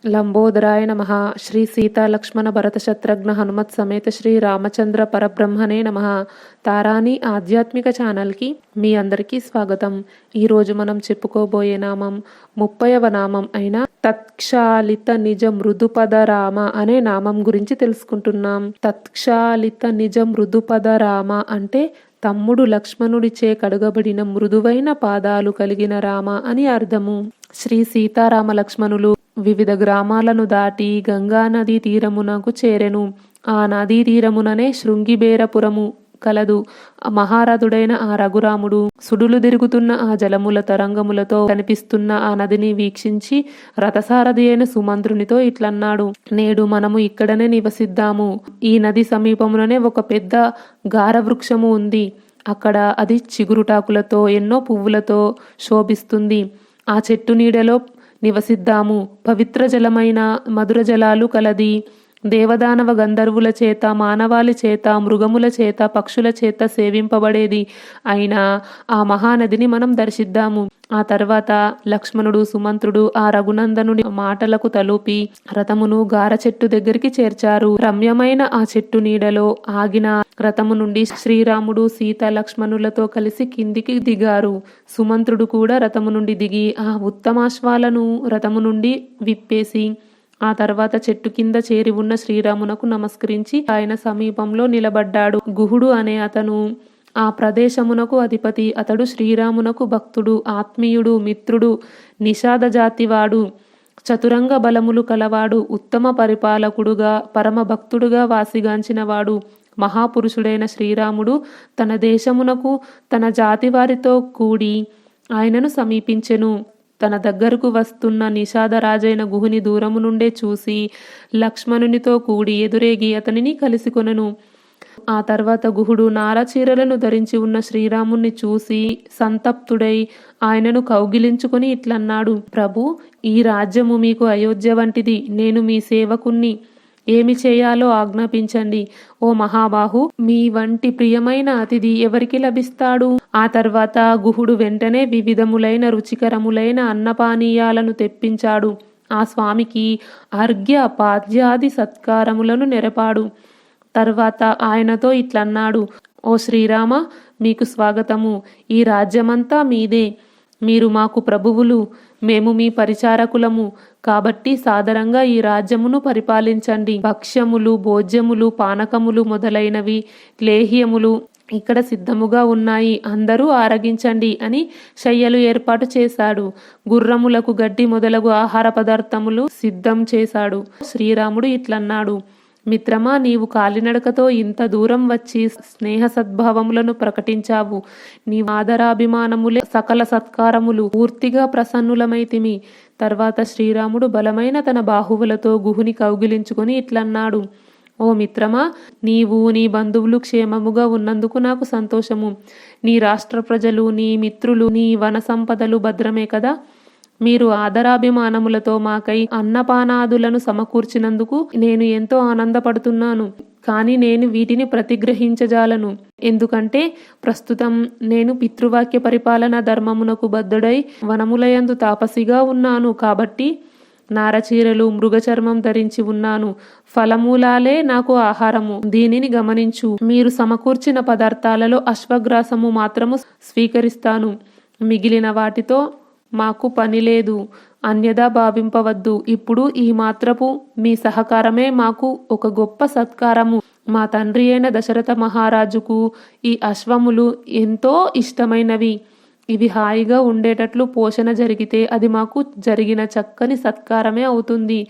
లంబోదరాయ నమః. శ్రీ సీతా లక్ష్మణ భరత శత్రుఘ్న హనుమత్ సమేత శ్రీ రామచంద్ర పరబ్రహ్మణే నమః. తారాని ఆధ్యాత్మిక ఛానల్కి మీ అందరికీ స్వాగతం. ఈరోజు మనం చెప్పుకోబోయే నామం 30వ నామం అయిన తత్క్షాళిత నిజ మృదుపద రామ అనే నామం గురించి తెలుసుకుంటున్నాం. తత్క్షాళిత నిజ మృదుపద రామ అంటే తమ్ముడు లక్ష్మణుడిచే కడుగబడిన మృదువైన పాదాలు కలిగిన రామ అని అర్థము. శ్రీ సీతారామ లక్ష్మణులు వివిధ గ్రామాలను దాటి గంగా నదీ తీరమునకు చేరెను. ఆ నదీ తీరముననే శృంగిబేరపురము కలదు. మహారథుడైన ఆ రఘురాముడు సుడులు తిరుగుతున్న ఆ జలముల తరంగములతో కనిపిస్తున్న ఆ నదిని వీక్షించి రథసారథి అయిన సుమంత్రునితో ఇట్లన్నాడు, నేడు మనము ఇక్కడనే నివసిద్దాము. ఈ నది సమీపంలోనే ఒక పెద్ద గారవృక్షము ఉంది. అక్కడ అది చిగురుటాకులతో ఎన్నో పువ్వులతో శోభిస్తుంది. ఆ చెట్టు నీడలో నివసిద్దాము. పవిత్ర జలమైన మధుర జలాలు కలది. దేవదానవ గంధర్వుల చేత, మానవాళి చేత, మృగముల చేత, పక్షుల చేత సేవింపబడేది అయిన ఆ మహానదిని మనం దర్శిద్దాము. ఆ తర్వాత లక్ష్మణుడు సుమంత్రుడు ఆ రఘునందనుని మాటలకు తలూపి రథమును గార చెట్టు దగ్గరికి చేర్చారు. రమ్యమైన ఆ చెట్టు నీడలో ఆగిన రథము నుండి శ్రీరాముడు సీత లక్ష్మణులతో కలిసి కిందికి దిగారు. సుమంత్రుడు కూడా రథము నుండి దిగి ఆ ఉత్తమాశ్వాలను రథము నుండి విప్పేసి ఆ తర్వాత చెట్టు కింద చేరి ఉన్న శ్రీరామునకు నమస్కరించి ఆయన సమీపంలో నిలబడ్డాడు. గుహుడు అనే అతను ఆ ప్రదేశమునకు అధిపతి. అతడు శ్రీరామునకు భక్తుడు, ఆత్మీయుడు, మిత్రుడు, నిషాద జాతివాడు, చతురంగ బలములు కలవాడు, ఉత్తమ పరిపాలకుడుగా, పరమ భక్తుడుగా వాసిగాంచినవాడు. మహాపురుషుడైన శ్రీరాముడు తన దేశమునకు తన జాతి వారితో కూడి ఆయనను సమీపించెను. తన దగ్గరకు వస్తున్న నిషాదరాజైన గుహుని దూరము నుండే చూసి లక్ష్మణునితో కూడి ఎదురేగి అతనిని కలిసికొనెను. ఆ తర్వాత గుహుడు నారచీరలను ధరించి ఉన్న శ్రీరాముణ్ణి చూసి సంతప్తుడై ఆయనను కౌగిలించుకొని ఇట్లన్నాడు, ప్రభు, ఈ రాజ్యము మీకు అయోధ్య వంటిది. నేను మీ సేవకుణ్ణి. ఏమి చేయాలో ఆజ్ఞాపించండి. ఓ మహాబాహు, మీ వంటి ప్రియమైన అతిథి ఎవరికి లభిస్తాడు? ఆ తర్వాత గుహుడు వెంటనే వివిధములైన రుచికరములైన అన్నపానీయాలను తెప్పించాడు. ఆ స్వామికి అర్ఘ్య పాద్యాది సత్కారములను నెరపాడు. తర్వాత ఆయనతో ఇట్లన్నాడు, ఓ శ్రీరామ, మీకు స్వాగతము. ఈ రాజ్యమంతా మీదే. మీరు మాకు ప్రభువులు, మేము మీ పరిచారకులము. కాబట్టి సాదరంగా ఈ రాజ్యమును పరిపాలించండి. భక్ష్యములు, భోజ్యములు, పానకములు మొదలైనవి, లేహ్యములు ఇక్కడ సిద్ధముగా ఉన్నాయి. అందరూ ఆరగించండి అని శయ్యలు ఏర్పాటు చేశాడు. గుర్రములకు గడ్డి మొదలగు ఆహార పదార్థములు సిద్ధం చేశాడు. శ్రీరాముడు ఇట్లన్నాడు, మిత్రమా, నీవు కాలినడకతో ఇంత దూరం వచ్చి స్నేహ సద్భావములను ప్రకటించావు. నీ ఆదరాభిమానములే సకల సత్కారములు. పూర్తిగా ప్రసన్నులమైతిమి. తర్వాత శ్రీరాముడు బలమైన తన బాహువులతో గుహుని కౌగిలించుకొని ఇట్లన్నాడు, ఓ మిత్రమా, నీవు నీ బంధువులు క్షేమముగా ఉన్నందుకు నాకు సంతోషము. నీ రాష్ట్ర ప్రజలు, నీ మిత్రులు, నీ వన సంపదలు భద్రమే కదా. మీరు ఆదరాభిమానములతో మాకై అన్నపానాదులను సమకూర్చినందుకు నేను ఎంతో ఆనందపడుతున్నాను. కానీ నేను వీటిని ప్రతిగ్రహించజాలను. ఎందుకంటే ప్రస్తుతం నేను పితృవాక్య పరిపాలన ధర్మమునకు బద్ధుడై వనములయందు తాపసిగా ఉన్నాను. కాబట్టి నారచీరలు, మృగచర్మం ధరించి ఉన్నాను. ఫలమూలాలే నాకు ఆహారము. దీనిని గమనించు. మీరు సమకూర్చిన పదార్థాలలో అశ్వగ్రాసము మాత్రము స్వీకరిస్తాను. మిగిలిన వాటితో మాకు పని లేదు. అన్యదా భావింపవద్దు. ఇప్పుడు ఈ మాత్రపు మీ సహకారమే మాకు ఒక గొప్ప సత్కారము. మా తండ్రి అయిన దశరథ మహారాజుకు ఈ అశ్వములు ఎంతో ఇష్టమైనవి. ఇవి హాయిగా ఉండేటట్లు పోషణ జరిగితే అది మాకు జరిగిన చక్కని సత్కారమే అవుతుంది.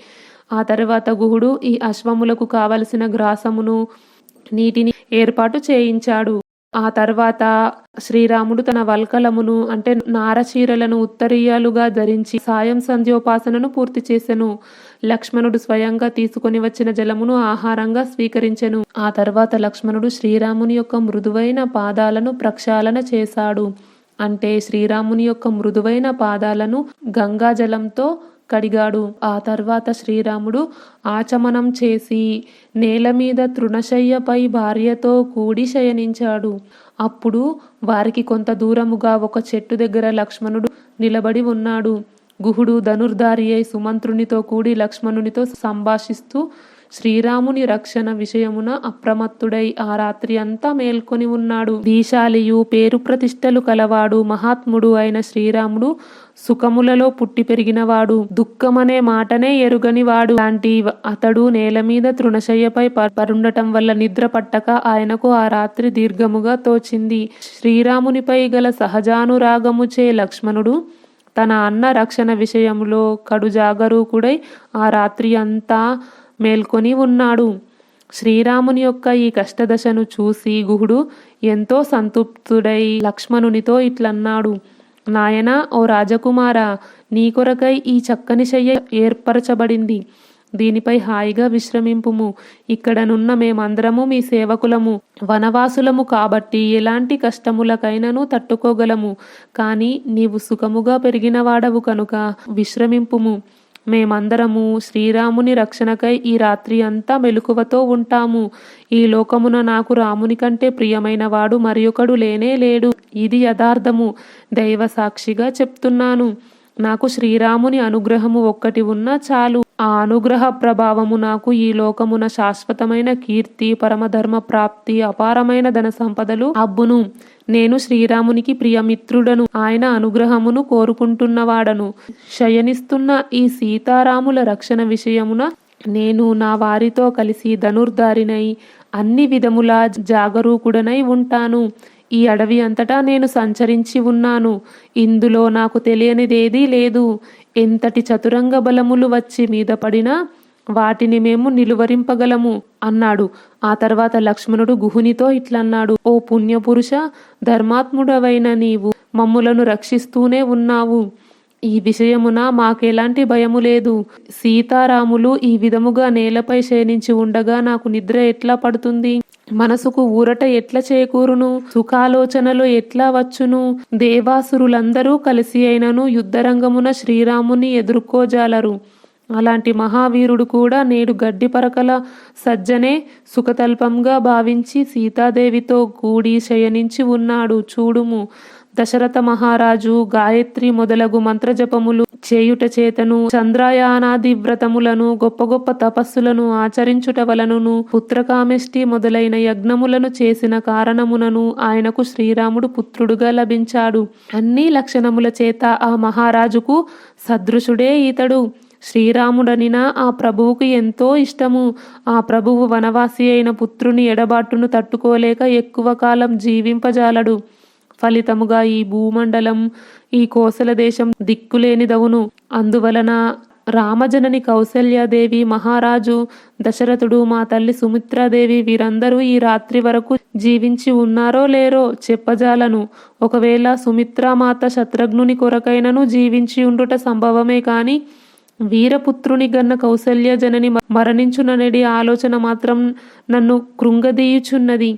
ఆ తర్వాత గుహుడు ఈ అశ్వములకు కావలసిన గ్రాసమును, నీటిని ఏర్పాటు చేయించాడు. ఆ తర్వాత శ్రీరాముడు తన వల్కలమును అంటే నారచీరలను ఉత్తరీయాలుగా ధరించి సాయం సంధ్యోపాసనను పూర్తి చేసెను. లక్ష్మణుడు స్వయంగా తీసుకొని వచ్చిన జలమును ఆహారంగా స్వీకరించెను. ఆ తర్వాత లక్ష్మణుడు శ్రీరాముని యొక్క మృదువైన పాదాలను ప్రక్షాళన చేశాడు. అంటే శ్రీరాముని యొక్క మృదువైన పాదాలను గంగాజలంతో కడిగాడు. ఆ తర్వాత శ్రీరాముడు ఆచమనం చేసి నేల మీద తృణశయ్యపై భార్యతో కూడి శయనించాడు. అప్పుడు వారికి కొంత దూరముగా ఒక చెట్టు దగ్గర లక్ష్మణుడు నిలబడి ఉన్నాడు. గుహుడు ధనుర్ధారి అయి సుమంత్రునితో కూడి లక్ష్మణునితో సంభాషిస్తూ శ్రీరాముని రక్షణ విషయమున అప్రమత్తుడై ఆ రాత్రి అంతా మేల్కొని ఉన్నాడు. దీశాలియు పేరు ప్రతిష్టలు కలవాడు మహాత్ముడు అయిన శ్రీరాముడు సుఖములలో పుట్టి పెరిగినవాడు, దుఃఖమనే మాటనే ఎరుగనివాడు. లాంటి అతడు నేల మీద తృణశయ్యపై పరుండటం వల్ల నిద్ర పట్టక ఆయనకు ఆ రాత్రి దీర్ఘముగా తోచింది. శ్రీరామునిపై గల సహజానురాగముచే లక్ష్మణుడు తన అన్న రక్షణ విషయములో కడు జాగరూకుడై ఆ రాత్రి అంతా మేల్కొని ఉన్నాడు. శ్రీరాముని యొక్క ఈ కష్టదశను చూసి గుహుడు ఎంతో సంతృప్తుడై లక్ష్మణునితో ఇట్లన్నాడు: నాయనా, ఓ రాజకుమారా, నీ కొరకై ఈ చక్కని శయ్య ఏర్పరచబడింది. దీనిపై హాయిగా విశ్రమింపుము. ఇక్కడనున్న మేమందరము మీ సేవకులము, వనవాసులము కాబట్టి ఎలాంటి కష్టములకైనను తట్టుకోగలము. కానీ నీవు సుఖముగా పెరిగినవాడవు కనుక విశ్రమింపుము. మేమందరము శ్రీరాముని రక్షణకై ఈ రాత్రి అంతా మెలకువతో ఉంటాము. ఈ లోకమున నాకు రాముని కంటే ప్రియమైన వాడు మరియొకడు లేనే లేడు. ఇది యథార్థము. దైవ సాక్షిగా చెప్తున్నాను. నాకు శ్రీరాముని అనుగ్రహము ఒక్కటి ఉన్నా చాలు. ఆ అనుగ్రహ ప్రభావము నాకు ఈ లోకమున శాశ్వతమైన కీర్తి, పరమధర్మ ప్రాప్తి, అపారమైన ధన సంపదలు అబ్బును. నేను శ్రీరామునికి ప్రియమిత్రుడను, ఆయన అనుగ్రహమును కోరుకుంటున్నవాడను. శయనిస్తున్న ఈ సీతారాముల రక్షణ విషయమున నేను నా వారితో కలిసి ధనుర్ధారినై అన్ని విధములా జాగరూకుడనై ఉంటాను. ఈ అడవి అంతటా నేను సంచరించి ఉన్నాను. ఇందులో నాకు తెలియనిదేదీ లేదు. ఎంతటి చతురంగ బలములు వచ్చి మీద పడినా వాటిని మేము నిలువరింపగలము అన్నాడు. ఆ తర్వాత లక్ష్మణుడు గుహునితో ఇట్లన్నాడు: ఓ పుణ్యపురుష, ధర్మాత్ముడవైన నీవు మమ్ములను రక్షిస్తూనే ఉన్నావు. ఈ విషయమున మాకెలాంటి భయము లేదు. సీతారాములు ఈ విధముగా నేలపై శయనించి ఉండగా నాకు నిద్ర ఎట్లా పడుతుంది? మనసుకు ఊరట ఎట్లా చేకూరును? సుఖాలోచనలు ఎట్లా వచ్చును? దేవాసురులందరూ కలిసి అయినను యుద్ధరంగమున శ్రీరాముని ఎదుర్కోజాలరు. అలాంటి మహావీరుడు కూడా నేడు గడ్డి పరకల సజ్జనే సుఖతల్పంగా భావించి సీతాదేవితో కూడి శయనించి ఉన్నాడు. చూడుము, దశరథ మహారాజు గాయత్రి మొదలగు మంత్రజపములు చేయుట చేతను, చంద్రయానాది వ్రతములను, గొప్ప గొప్ప తపస్సులను ఆచరించుట వలనను, పుత్రకామేష్టి మొదలైన యజ్ఞములను చేసిన కారణమునను ఆయనకు శ్రీరాముడు పుత్రుడుగా లభించాడు. అన్ని లక్షణముల చేత ఆ మహారాజుకు సదృశుడే ఇతడు. శ్రీరాముడనిన ఆ ప్రభువుకు ఎంతో ఇష్టము. ఆ ప్రభువు వనవాసి అయిన పుత్రుని ఎడబాటును తట్టుకోలేక ఎక్కువ కాలం జీవింపజాలడు. ఫలితముగా ఈ భూమండలం, ఈ కోసల దేశం దిక్కులేనిదవును. అందువలన రామజనని కౌసల్యాదేవి, మహారాజు దశరథుడు, మా తల్లి సుమిత్రాదేవి వీరందరూ ఈ రాత్రి వరకు జీవించి ఉన్నారో లేరో చెప్పజాలను. ఒకవేళ సుమిత్రామాత శత్రుఘ్నుని కొరకైనను జీవించి ఉండుట సంభవమే కాని వీరపుత్రుని గన్న కౌసల్య జనని మరణించుననేది ఆలోచన మాత్రం నన్ను కృంగదీయుచున్నది.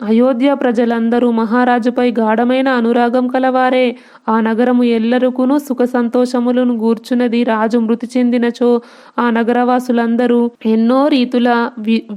అయోధ్య ప్రజలందరూ మహారాజుపై గాఢమైన అనురాగం కలవారే. ఆ నగరము ఎల్లరుకును సుఖ సంతోషములను గూర్చున్నది. రాజు మృతి చెందినచో ఆ నగరవాసులందరూ ఎన్నో రీతుల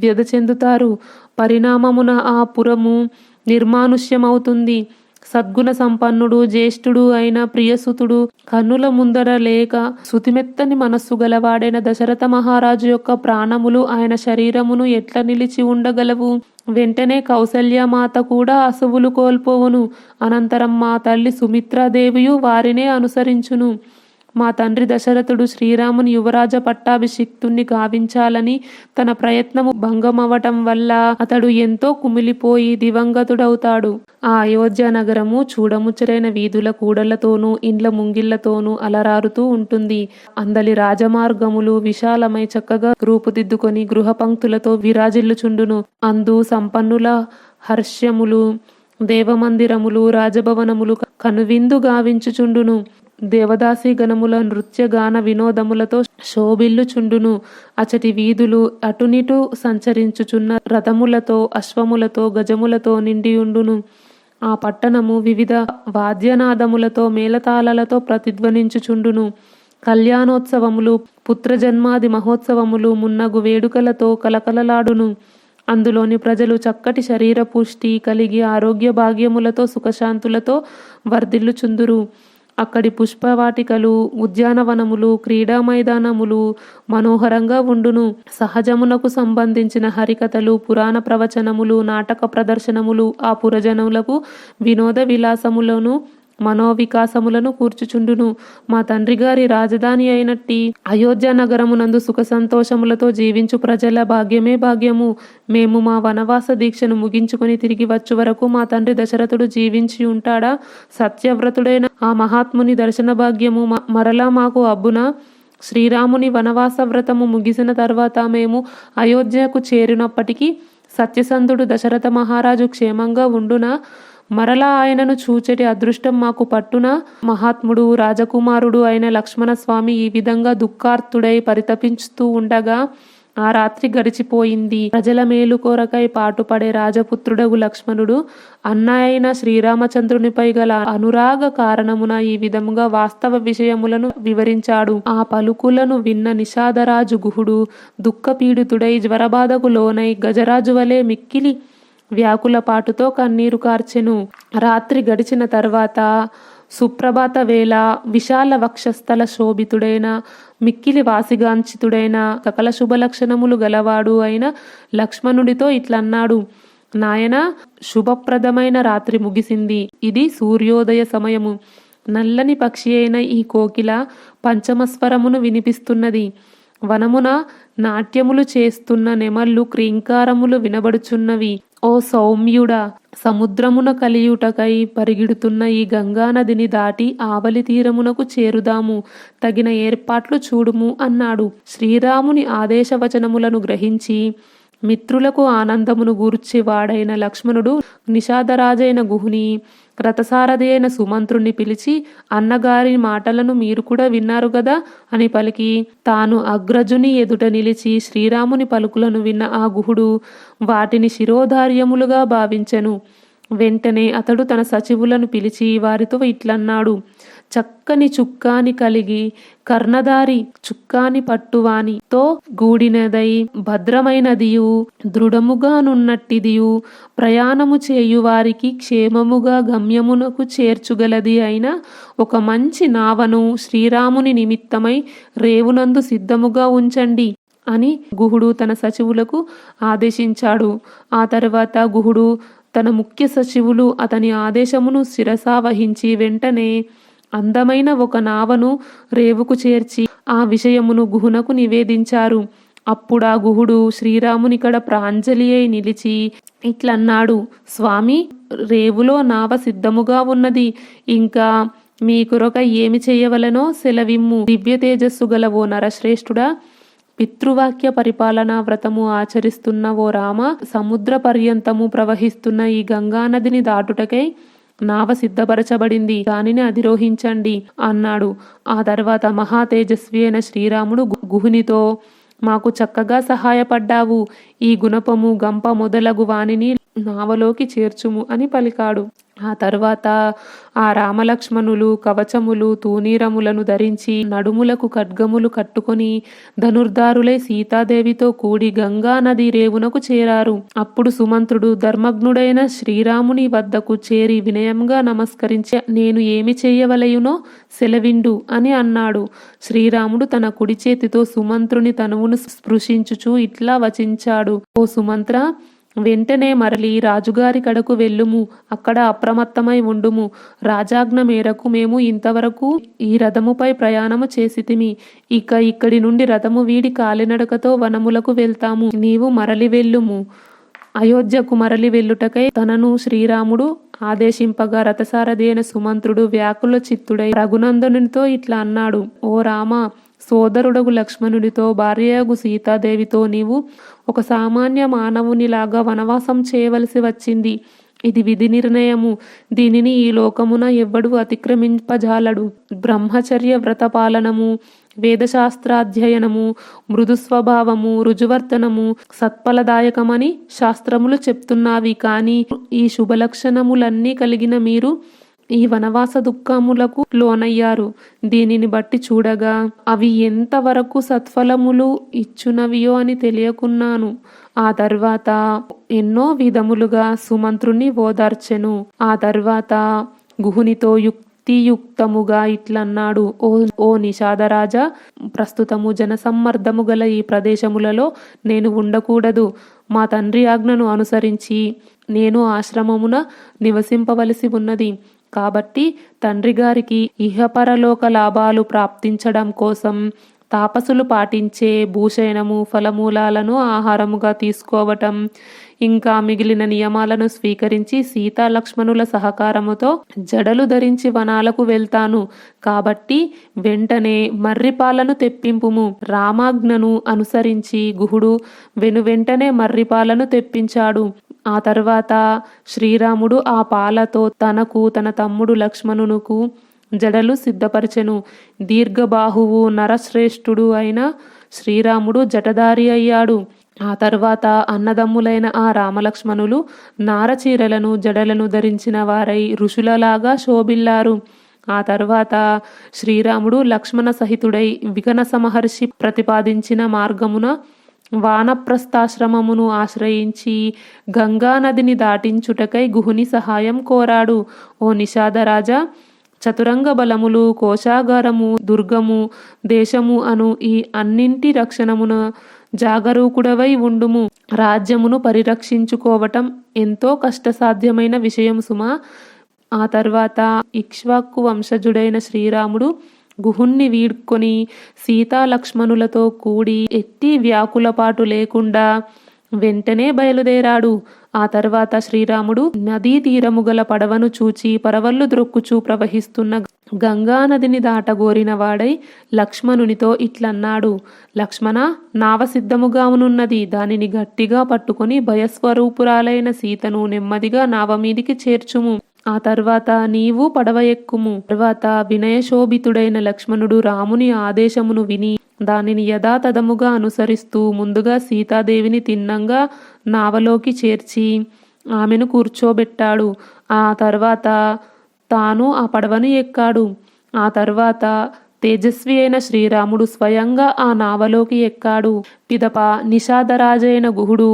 వ్యధ చెందుతారు. పరిణామమున ఆ పురము నిర్మానుష్యమవుతుంది. సద్గుణ సంపన్నుడు, జ్యేష్ఠుడు అయిన ప్రియసుతుడు కన్నుల ముందర లేక సుతిమెత్తని మనస్సు గలవాడైన దశరథ మహారాజు యొక్క ప్రాణములు ఆయన శరీరమును ఎట్లా నిలిచి ఉండగలవు? వెంటనే కౌసల్యమాత కూడా అసువులు కోల్పోవును. అనంతరం మా తల్లి సుమిత్రాదేవియు వారినే అనుసరించును. మా తండ్రి దశరథుడు శ్రీరాముని యువరాజ పట్టాభిషిక్తుణ్ణి గావించాలని తన ప్రయత్నము భంగమవటం వల్ల అతడు ఎంతో కుమిలిపోయి దివంగతుడవుతాడు. ఆ అయోధ్య నగరము చూడముచ్చరైన వీధుల కూడళ్లతోనూ ఇండ్ల ముంగిళ్లతోనూ అలరారుతూ ఉంటుంది. అందలి రాజమార్గములు విశాలమై చక్కగా రూపుదిద్దుకొని గృహ పంక్తులతో విరాజిల్లుచుండును. అందు సంపన్నుల హర్ష్యములు, దేవమందిరములు, రాజభవనములు కనువిందు గావించుచుండును. దేవదాసి గణముల నృత్యగాన వినోదములతో శోభిల్లుచుండును. అచటి వీధులు అటునిటు సంచరించుచున్న రథములతో, అశ్వములతో, గజములతో నిండియుండును. ఆ పట్టణము వివిధ వాద్యనాదములతో, మేళతాళాలతో ప్రతిధ్వనించుచుండును. కళ్యాణోత్సవములు, పుత్రజన్మాది మహోత్సవములు మున్నగు వేడుకలతో కలకలలాడును. అందులోని ప్రజలు చక్కటి శరీర పుష్టి కలిగి ఆరోగ్య భాగ్యములతో సుఖశాంతులతో వర్ధిల్లుచుందురు. అక్కడి పుష్పవాటికలు, ఉద్యానవనములు, క్రీడా మైదానములు మనోహరంగా ఉండును. సహజమునకు సంబంధించిన హరికథలు, పురాణ ప్రవచనములు, నాటక ప్రదర్శనములు ఆ పురజనులకు వినోద విలాసములను మనోవికాసములను కూర్చుచుండును. మా తండ్రి గారి రాజధాని అయినట్టి అయోధ్య నగరమునందు సుఖ సంతోషములతో జీవించు ప్రజల భాగ్యమే భాగ్యము. మేము మా వనవాస దీక్షను ముగించుకొని తిరిగి వచ్చు వరకు మా తండ్రి దశరథుడు జీవించి ఉంటాడా? సత్యవ్రతుడైన ఆ మహాత్ముని దర్శన భాగ్యము మరలా మాకు అబ్బునా? శ్రీరాముని వనవాస వ్రతము ముగిసిన తర్వాత మేము అయోధ్యకు చేరినప్పటికీ సత్యసంధుడు దశరథ మహారాజు క్షేమంగా ఉండునా? మరలా ఆయనను చూచెటి అదృష్టం మాకు పట్టున? మహాత్ముడు రాజకుమారుడు అయిన లక్ష్మణస్వామి ఈ విధంగా దుఃఖార్తుడై పరితపించుతూ ఉండగా ఆ రాత్రి గడిచిపోయింది. ప్రజల మేలు కొరకై పాటుపడే రాజపుత్రుడగు లక్ష్మణుడు అన్న అయిన శ్రీరామచంద్రునిపై గల అనురాగ కారణమున ఈ విధముగా వాస్తవ విషయములను వివరించాడు. ఆ పలుకులను విన్న నిషాదరాజు గుహుడు దుఃఖపీడితుడై జ్వరబాధకు లోనై గజరాజు వలె మిక్కిలి వ్యాకులపాటుతో కన్నీరు కార్చెను. రాత్రి గడిచిన తర్వాత సుప్రభాత వేళ విశాల వక్షస్థల శోభితుడైన మిక్కిలి వాసిగాంచితుడైన సకల శుభలక్షణములు గలవాడు అయిన లక్ష్మణుడితో ఇట్లన్నాడు: నాయన, శుభప్రదమైన రాత్రి ముగిసింది. ఇది సూర్యోదయ సమయము. నల్లని పక్షి అయిన ఈ కోకిల పంచమస్వరమును వినిపిస్తున్నది. వనమున నాట్యములు చేస్తున్న నెమళ్ళు క్రీంకారములు వినబడుచున్నవి. ఓ సౌమ్యుడా, సముద్రమున కలియుటకై పరిగిడుతున్న ఈ గంగానదిని దాటి ఆవలి తీరమునకు చేరుదాము. తగిన ఏర్పాట్లు చూడుము అన్నాడు. శ్రీరాముని ఆదేశవచనములను గ్రహించి మిత్రులకు ఆనందమును గూర్చి వాడైన లక్ష్మణుడు నిషాదరాజైన గుహుని, రథసారథి అయిన సుమంత్రుణ్ణి పిలిచి, అన్నగారి మాటలను మీరు కూడా విన్నారు గదా అని పలికి, తాను అగ్రజుని ఎదుట నిలిచి శ్రీరాముని పలుకులను విన్న ఆ గుహుడు వాటిని శిరోధార్యములుగా భావించెను. వెంటనే అతడు తన సచివులను పిలిచి వారితో ఇట్లన్నాడు: చక్కని చుక్కాని కలిగి కర్ణధారి చుక్కాని పట్టువానితో గూడినదై భద్రమైనదియు దృఢముగానున్నట్టిదియు ప్రయాణము చేయువారికి క్షేమముగా గమ్యమునకు చేర్చుగలది అయిన ఒక మంచి నావను శ్రీరాముని నిమిత్తమై రేవునందు సిద్ధముగా ఉంచండి అని గుహుడు తన సచివులకు ఆదేశించాడు. ఆ తర్వాత గుహుడు తన ముఖ్య సచివులు అతని ఆదేశమును శిరసావహించి వెంటనే అందమైన ఒక నావను రేవుకు చేర్చి ఆ విషయమును గుహునకు నివేదించారు. అప్పుడా గుహుడు శ్రీరామునికడ ప్రాంజలి అయి నిలిచి ఇట్లన్నాడు: స్వామి, రేవులో నావ సిద్ధముగా ఉన్నది. ఇంకా మీ కొరక ఏమి చేయవలనో సెలవిమ్ము. దివ్య తేజస్సు గల ఓ నరశ్రేష్ఠుడా, పితృవాక్య పరిపాలనా వ్రతము ఆచరిస్తున్న ఓ రామ, సముద్ర పర్యంతము ప్రవహిస్తున్న ఈ గంగానదిని దాటుటకై నావ సిద్ధపరచబడింది. దానిని అధిరోహించండి అన్నాడు. ఆ తర్వాత మహా తేజస్వి అయిన శ్రీరాముడు గుహునితో, మాకు చక్కగా సహాయపడ్డావు. ఈ గుణపము గంప మొదలగు వానిని నావలోకి చేర్చుము అని పలికాడు. ఆ తర్వాత ఆ రామలక్ష్మణులు కవచములు తూనీరములను ధరించి నడుములకు ఖడ్గములు కట్టుకొని ధనుర్ధారులై సీతాదేవితో కూడి గంగా నది రేవునకు చేరారు. అప్పుడు సుమంత్రుడు ధర్మజ్ఞుడైన శ్రీరాముని వద్దకు చేరి వినయంగా నమస్కరించి, నేను ఏమి చేయవలయునో సెలవిండు అని అన్నాడు. శ్రీరాముడు తన కుడి చేతితో సుమంత్రుని తనువును స్పృశించుచు ఇట్లా వచించాడు: ఓ సుమంత్ర, వెంటనే మరలి రాజుగారి కడకు వెళ్ళుము. అక్కడ అప్రమత్తమై ఉండుము. రాజాజ్ఞ మేరకు మేము ఇంతవరకు ఈ రథముపై ప్రయాణము చేసితిమి. ఇక ఇక్కడి నుండి రథము వీడి కాలినడకతో వనములకు వెళ్తాము. నీవు మరలి వెళ్ళుము. అయోధ్యకు మరలి వెళ్ళుటకై తనను శ్రీరాముడు ఆదేశింపగా రథసారథి అయిన సుమంత్రుడు వ్యాకుల చిత్తుడై రఘునందనునితో ఇట్లా అన్నాడు: ఓ రామ, సోదరుడగు లక్ష్మణుడితో భార్యగు సీతాదేవితో నీవు ఒక సామాన్య మానవునిలాగా వనవాసం చేయవలసి వచ్చింది. ఇది విధి నిర్ణయము. దీనిని ఈ లోకమున ఎవ్వడు అతిక్రమింపజాలడు. బ్రహ్మచర్య వ్రతపాలనము, వేదశాస్త్రాధ్యయనము, మృదు స్వభావము, రుజువర్తనము సత్ఫలదాయకమని శాస్త్రములు చెప్తున్నావి. కానీ ఈ శుభలక్షణములన్నీ కలిగిన మీరు ఈ వనవాస దుఃఖములకు లోనయ్యారు. దీనిని బట్టి చూడగా అవి ఎంతవరకు సత్ఫలములు ఇచ్చునవియో అని తెలియకున్నాను. ఆ తర్వాత ఎన్నో విధములుగా సుమంత్రుని ఓదార్చెను. ఆ తర్వాత గుహునితో యుక్తియుక్తముగా ఇట్లన్నాడు. ఓ నిషాదరాజా, ప్రస్తుతము జనసమ్మర్దము గల ఈ ప్రదేశములలో నేను ఉండకూడదు. మా తండ్రి ఆజ్ఞను అనుసరించి నేను ఆశ్రమమున నివసింపవలసి ఉన్నది. కాబట్టి తండ్రి గారికి ఇహపరలోక లాభాలు ప్రాప్తించడం కోసం తాపసులు పాటించే భూషయనము, ఫలమూలాలను ఆహారముగా తీసుకోవటం, ఇంకా మిగిలిన నియమాలను స్వీకరించి సీతా లక్ష్మణుల సహకారముతో జడలు ధరించి వనాలకు వెళ్తాను. కాబట్టి వెంటనే మర్రిపాలను తెప్పింపుము. రామాజ్ఞను అనుసరించి గుహుడు వెంటనే మర్రిపాలను తెప్పించాడు. ఆ తర్వాత శ్రీరాముడు ఆ పాలతో తనకు తన తమ్ముడు లక్ష్మణునకు జడలు సిద్ధపరచెను. దీర్ఘబాహువు నరశ్రేష్ఠుడు అయిన శ్రీరాముడు జటధారి అయ్యాడు. ఆ తర్వాత అన్నదమ్ములైన ఆ రామలక్ష్మణులు నారచీరలను జడలను ధరించిన వారై ఋషులలాగా శోభిల్లారు. ఆ తర్వాత శ్రీరాముడు లక్ష్మణ సహితుడై వికనస మహర్షి ప్రతిపాదించిన మార్గమున వానప్రస్థాశ్రమమును ఆశ్రయించి గంగానదిని దాటించుటకై గుహుని సహాయం కోరాడు. ఓ నిషాదరాజా, చతురంగ బలములు, కోశాగారము, దుర్గము, దేశము అను ఈ అన్నింటి రక్షణమున జాగరూకుడవై ఉండుము. రాజ్యమును పరిరక్షించుకోవటం ఎంతో కష్టసాధ్యమైన విషయం సుమా. ఆ తర్వాత ఇక్ష్వాకు వంశజుడైన శ్రీరాముడు గుహుణ్ణి వీడ్కొని సీతా లక్ష్మణులతో కూడి ఎట్టి వ్యాకులపాటు లేకుండా వెంటనే బయలుదేరాడు. ఆ తర్వాత శ్రీరాముడు నదీ తీరము గల పడవను చూచి పరవళ్ళు ద్రొక్కుచూ ప్రవహిస్తున్న గంగానదిని దాటగోరిన వాడై లక్ష్మణునితో ఇట్లన్నాడు. లక్ష్మణ, నావ సిద్ధముగా ఉన్నది. దానిని గట్టిగా పట్టుకొని భయస్వరూపురాలైన సీతను నెమ్మదిగా నావ మీదికి చేర్చుము. ఆ తర్వాత నీవు పడవ ఎక్కుము. తర్వాత వినయశోభితుడైన లక్ష్మణుడు రాముని ఆదేశమును విని దానిని యథాతథముగా అనుసరిస్తూ ముందుగా సీతాదేవిని తిన్నంగా నావలోకి చేర్చి ఆమెను కూర్చోబెట్టాడు. ఆ తర్వాత తాను ఆ పడవను ఎక్కాడు. ఆ తర్వాత తేజస్వి అయిన శ్రీరాముడు స్వయంగా ఆ నావలోకి ఎక్కాడు. పిదప నిషాదరాజైన గుహుడు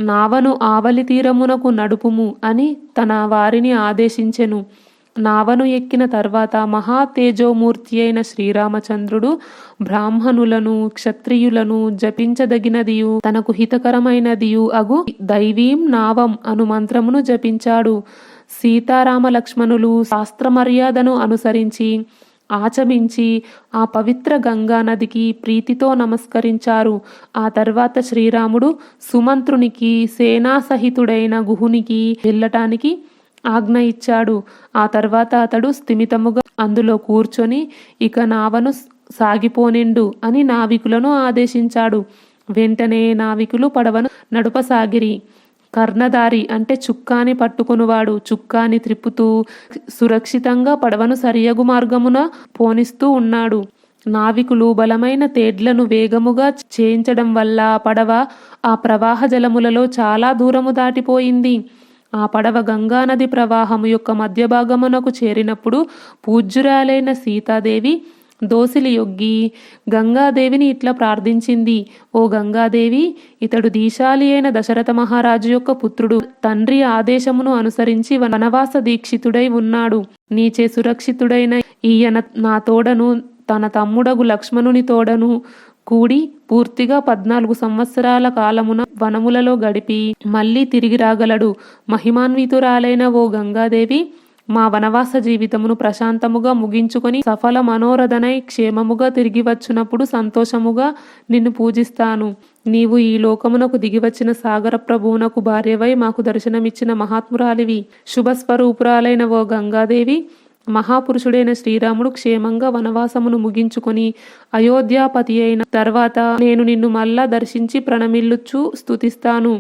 నావను ఆవలి తీరమునకు నడుపుము అని తన వారిని ఆదేశించెను. నావను ఎక్కిన తర్వాత మహా తేజోమూర్తి అయిన శ్రీరామచంద్రుడు బ్రాహ్మణులను, క్షత్రియులను జపించదగినదియు తనకు హితకరమైనదియు అగు దైవీం నావం అను మంత్రమును జపించాడు. సీతారామ లక్ష్మణులు శాస్త్ర మర్యాదను అనుసరించి ఆచమించి ఆ పవిత్ర గంగా నదికి ప్రీతితో నమస్కరించారు. ఆ తర్వాత శ్రీరాముడు సుమంత్రునికి సేనాసహితుడైన గుహునికి వెళ్ళటానికి ఆజ్ఞ ఇచ్చాడు. ఆ తర్వాత అతడు స్థిమితముగా అందులో కూర్చొని ఇక నావను సాగిపోనిండు అని నావికులను ఆదేశించాడు. వెంటనే నావికులు పడవను నడుపసాగిరి. కర్ణధారి అంటే చుక్కాని పట్టుకొనువాడు చుక్కాని త్రిప్పుతూ సురక్షితంగా పడవను సరియగు మార్గమున పోనిస్తూ ఉన్నాడు. నావికులు బలమైన తేడ్లను వేగముగా చేయించడం వల్ల పడవ ఆ ప్రవాహ జలములలో చాలా దూరము దాటిపోయింది. ఆ పడవ గంగానది ప్రవాహము యొక్క మధ్య భాగమునకు చేరినప్పుడు పూజ్యురాలైన సీతాదేవి దోసిలి యొగ్గి గంగాదేవిని ఇట్లా ప్రార్థించింది. ఓ గంగాదేవి, ఇతడు దీశాలి అయిన దశరథ మహారాజు యొక్క పుత్రుడు. తండ్రి ఆదేశమును అనుసరించి వనవాస దీక్షితుడై ఉన్నాడు. నీచే సురక్షితుడైన ఈయన నా తోడను తన తమ్ముడగు లక్ష్మణుని తోడను కూడి పూర్తిగా 14 సంవత్సరాల కాలమున వనములలో గడిపి మళ్ళీ తిరిగి రాగలడు. మహిమాన్వితురాలైన ఓ గంగాదేవి, మా వనవాస జీవితమును ప్రశాంతముగా ముగించుకొని సఫల మనోరథనై క్షేమముగా తిరిగి వచ్చినప్పుడు సంతోషముగా నిన్ను పూజిస్తాను. నీవు ఈ లోకమునకు దిగివచ్చిన సాగర ప్రభువునకు భార్యవై మాకు దర్శనమిచ్చిన మహాత్మురాలివి. శుభస్వరూపురాలైన ఓ గంగాదేవి, మహాపురుషుడైన శ్రీరాముడు క్షేమంగా వనవాసమును ముగించుకొని అయోధ్యాపతి అయిన తర్వాత నేను నిన్ను మళ్ళా దర్శించి ప్రణమిల్లుచు స్తుతిస్తాను.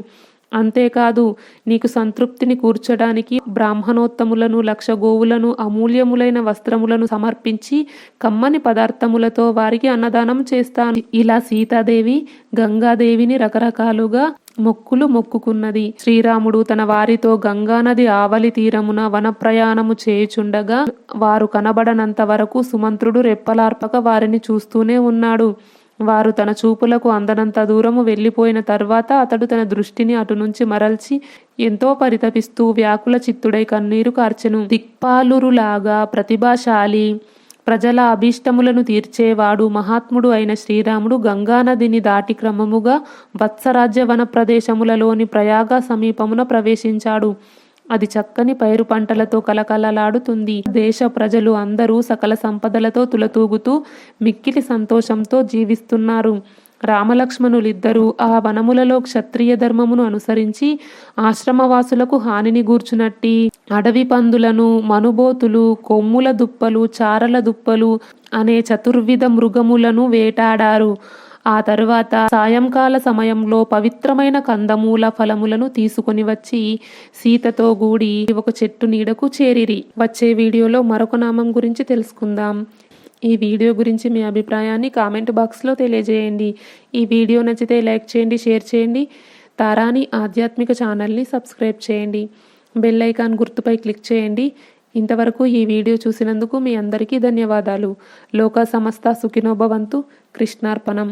అంతేకాదు, నీకు సంతృప్తిని కూర్చడానికి బ్రాహ్మణోత్తములను 1,00,000 గోవులను అమూల్యములైన వస్త్రములను సమర్పించి కమ్మని పదార్థములతో వారికి అన్నదానం చేస్తాను. ఇలా సీతాదేవి గంగాదేవిని రకరకాలుగా మొక్కులు మొక్కుకున్నది. శ్రీరాముడు తన వారితో గంగానది ఆవలి తీరమున వన ప్రయాణము చేయుచుండగా వారు కనబడనంత వరకు సుమంత్రుడు రెప్పలార్పక వారిని చూస్తూనే ఉన్నాడు. వారు తన చూపులకు అందనంత దూరము వెళ్ళిపోయిన తర్వాత అతడు తన దృష్టిని అటు నుంచి మరల్చి ఎంతో పరితపిస్తూ వ్యాకుల చిత్తుడై కన్నీరు కార్చెను. దిక్పాలురులాగా ప్రతిభాశాలి, ప్రజల అభీష్టములను తీర్చేవాడు, మహాత్ముడు అయిన శ్రీరాముడు గంగానదిని దాటి క్రమముగా వత్సరాజ్య వన ప్రదేశములలోని ప్రయాగ సమీపమున ప్రవేశించాడు. అది చక్కని పైరు పంటలతో కలకలలాడుతుంది. దేశ ప్రజలు అందరూ సకల సంపదలతో తులతూగుతూ మిక్కిలి సంతోషంతో జీవిస్తున్నారు. రామలక్ష్మణులిద్దరూ ఆ వనములలో క్షత్రియ ధర్మమును అనుసరించి ఆశ్రమవాసులకు హానిని గూర్చునట్టి అడవి పందులను, మనుబోతులు, కొమ్ముల దుప్పలు, చారల దుప్పలు అనే చతుర్విధ మృగములను వేటాడారు. ఆ తరువాత సాయంకాల సమయంలో పవిత్రమైన కందమూల ఫలములను తీసుకొని వచ్చి సీతతో గూడి ఒక చెట్టు నీడకు చేరిరి. వచ్చే వీడియోలో మరొక నామం గురించి తెలుసుకుందాం. ఈ వీడియో గురించి మీ అభిప్రాయాన్ని కామెంట్ బాక్స్లో తెలియజేయండి. ఈ వీడియో నచ్చితే లైక్ చేయండి, షేర్ చేయండి. తారాని ఆధ్యాత్మిక ఛానల్ని సబ్స్క్రైబ్ చేయండి. బెల్ ఐకాన్ గుర్తుపై క్లిక్ చేయండి. ఇంతవరకు ఈ వీడియో చూసినందుకు మీ అందరికీ ధన్యవాదాలు. లోకా సమస్త సుఖినో భవంతు. కృష్ణార్పణం.